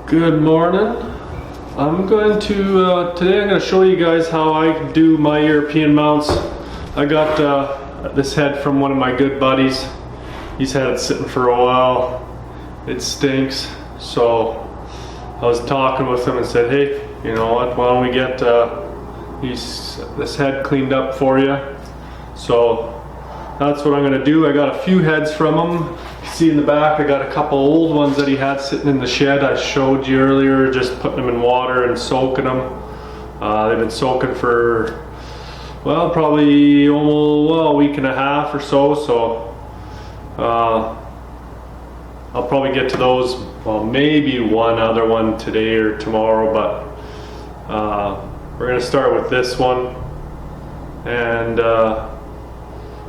Good morning. Today I'm going to show you guys how I do my European mounts. I got this head from one of my good buddies. He's had it sitting for a while. It stinks. So I was talking with him and said, hey, you know what, why don't we get this head cleaned up for you? So that's what I'm going to do. I got a few heads from him. See in the back I got a couple old ones that he had sitting in the shed. I showed you earlier, just putting them in water and soaking them. They've been soaking for, well, probably almost a week and a half or so. I'll probably get to those, well, maybe one other one today or tomorrow, but we're going to start with this one. And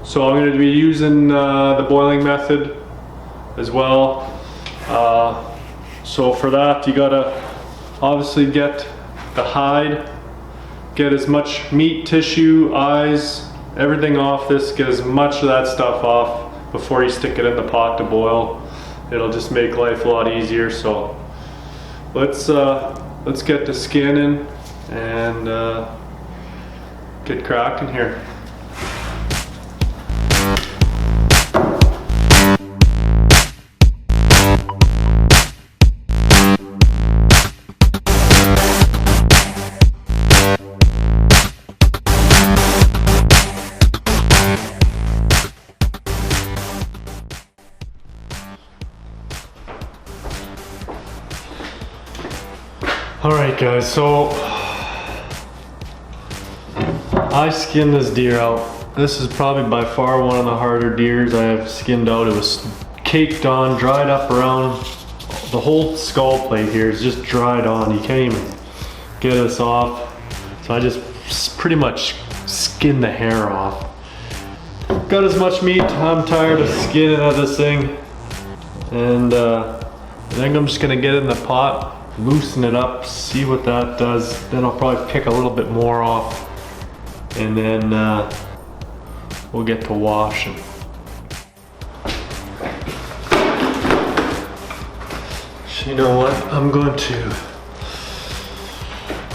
so I'm going to be using the boiling method as well. So for that, you gotta obviously get the hide, get as much meat, tissue, eyes, everything off this, get as much of that stuff off before you stick it in the pot to boil. It'll just make life a lot easier. So let's get the skin in and get cracking here. Alright guys, so I skinned this deer out. This is probably by far one of the harder deers I have skinned out. It was caked on, dried up around the whole skull plate here. Is just dried on. You can't even get this off. So I just pretty much skinned the hair off. Got as much meat. I'm tired of skinning at this thing. And I think I'm just gonna get it in the pot, loosen it up, see what that does. Then I'll probably pick a little bit more off, and then we'll get to washing. So you know what? I'm going to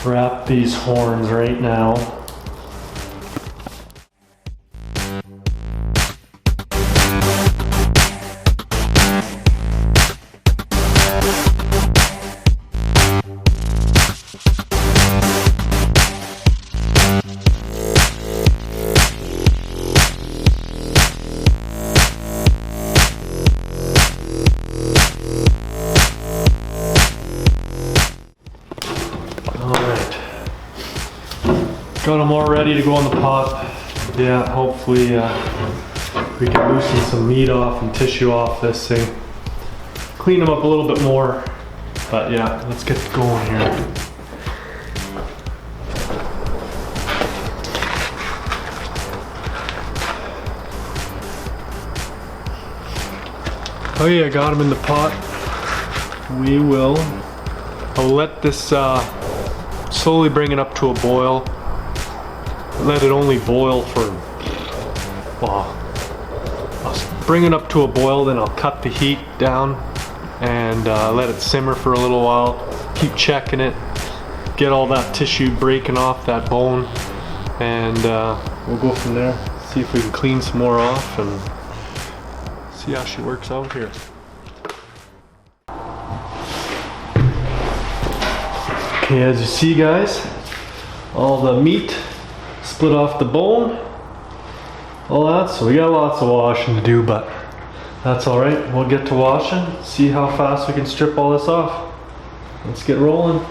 wrap these horns right now. Got them all ready to go in the pot. Yeah, hopefully we can loosen some meat off and tissue off this thing. Clean them up a little bit more. But yeah, let's get going here. Oh yeah, I got them in the pot. I'll let this slowly bring it up to a boil. Let it only boil for, well, I'll bring it up to a boil, then I'll cut the heat down and let it simmer for a little while. Keep checking it, get all that tissue breaking off that bone, and we'll go from there. See if we can clean some more off and see how she works out here. Okay, as you see guys, all the meat split off the bone, all that, so we got lots of washing to do, but that's all right. We'll get to washing, see how fast we can strip all this off. Let's get rolling.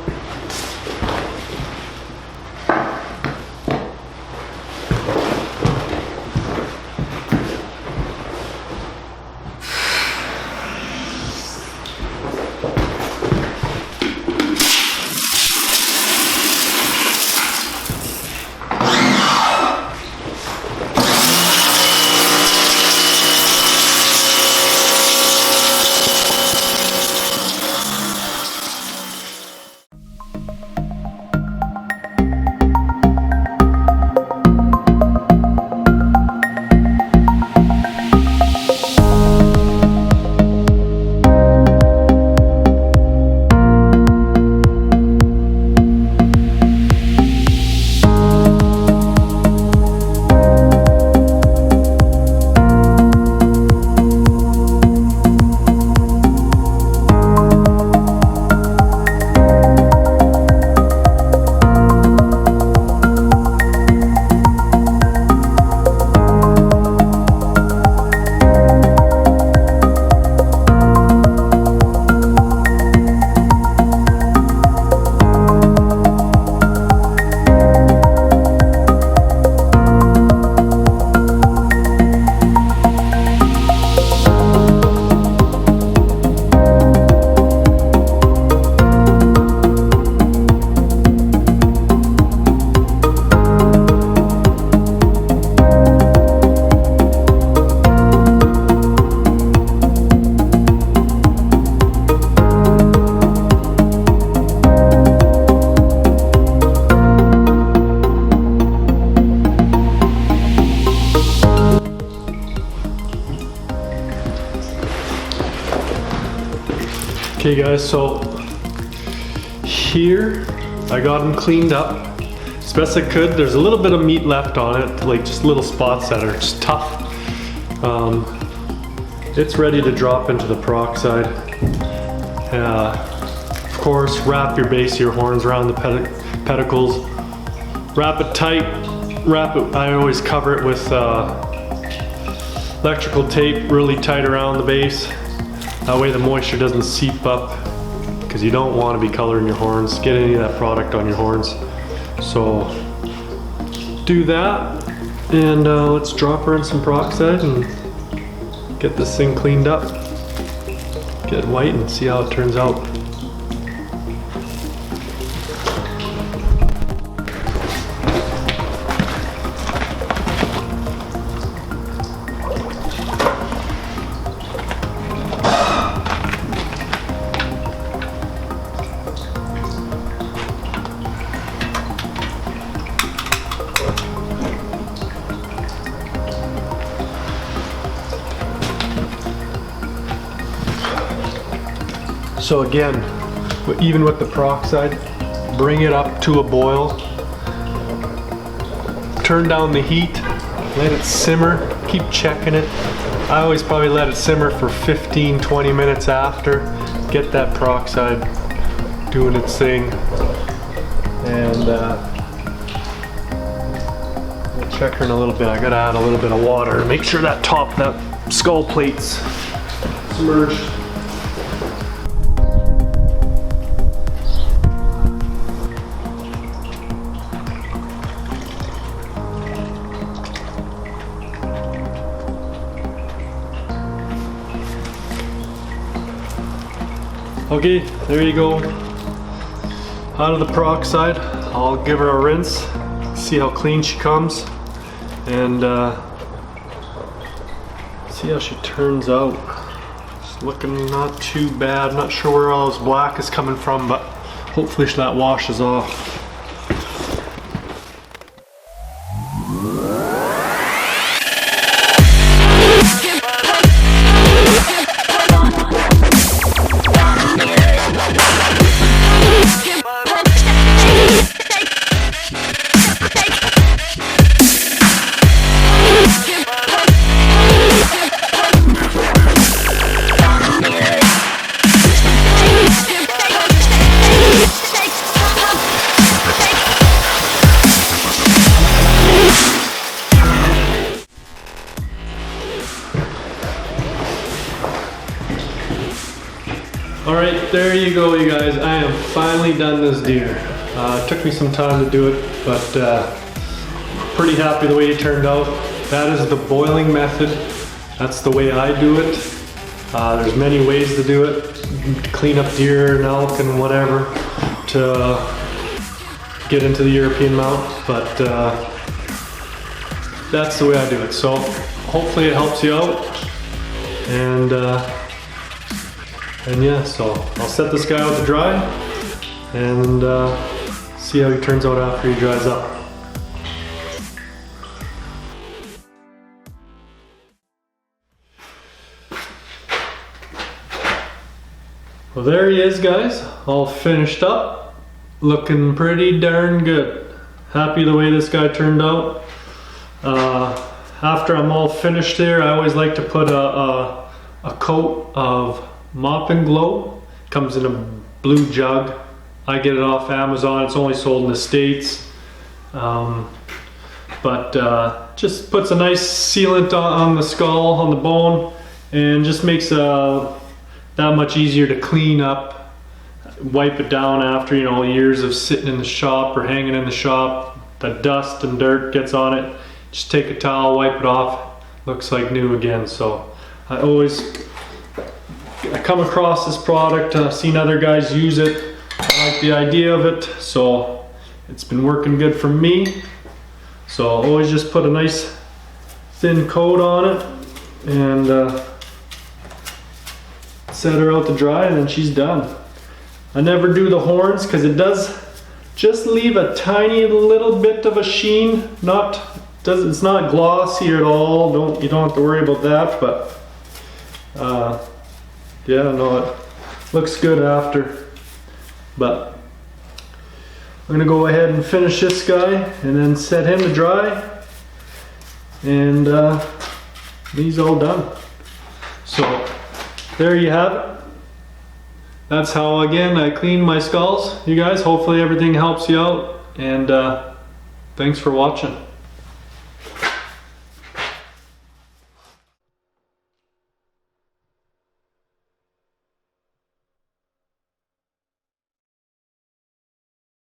Okay guys, so here I got them cleaned up as best I could. There's a little bit of meat left on it, like just little spots that are just tough. It's ready to drop into the peroxide. Of course, wrap your base of your horns around the pedicles. Wrap it tight. I always cover it with electrical tape really tight around the base. That way the moisture doesn't seep up, because you don't want to be coloring your horns, get any of that product on your horns. So do that, and let's drop her in some peroxide and get this thing cleaned up. Get it white and see how it turns out. So again, even with the peroxide, bring it up to a boil. Turn down the heat, let it simmer, keep checking it. I always probably let it simmer for 15-20 minutes after. Get that peroxide doing its thing. And we'll check her in a little bit. I gotta add a little bit of water to make sure that skull plate's submerged. Okay, there you go. Out of the peroxide, I'll give her a rinse, see how clean she comes, and see how she turns out. It's looking not too bad. Not sure where all this black is coming from, but hopefully that washes off. Alright, there you go you guys. I am finally done this deer. It took me some time to do it, but pretty happy the way it turned out. That is the boiling method. That's the way I do it. ThereThere's many ways to do it. Clean up deer and elk and whatever to get into the European mount, but that's the way I do it. So hopefully it helps you out, and yeah, so I'll set this guy out to dry and see how he turns out after he dries up. Well, there he is, guys, all finished up, looking pretty darn good. Happy the way this guy turned out. After I'm all finished there, I always like to put a coat of Mop and Glow. Comes in a blue jug. I get it off Amazon. It's only sold in the States. But just puts a nice sealant on the skull, on the bone, and just makes that much easier to clean up, wipe it down after, you know, years of sitting in the shop or hanging in the shop. The dust and dirt gets on it. Just take a towel, wipe it off. Looks like new again. So I come across this product, I've seen other guys use it. I like the idea of it, so it's been working good for me. So I'll always just put a nice thin coat on it and set her out to dry, and then she's done. I never do the horns because it does just leave a tiny little bit of a sheen. It's not glossy at all. You don't have to worry about that. But yeah, no, Looks good after. But I'm gonna go ahead and finish this guy and then set him to dry. And he's all done. So there you have it. That's how, again, I clean my skulls. You guys, hopefully everything helps you out. And thanks for watching.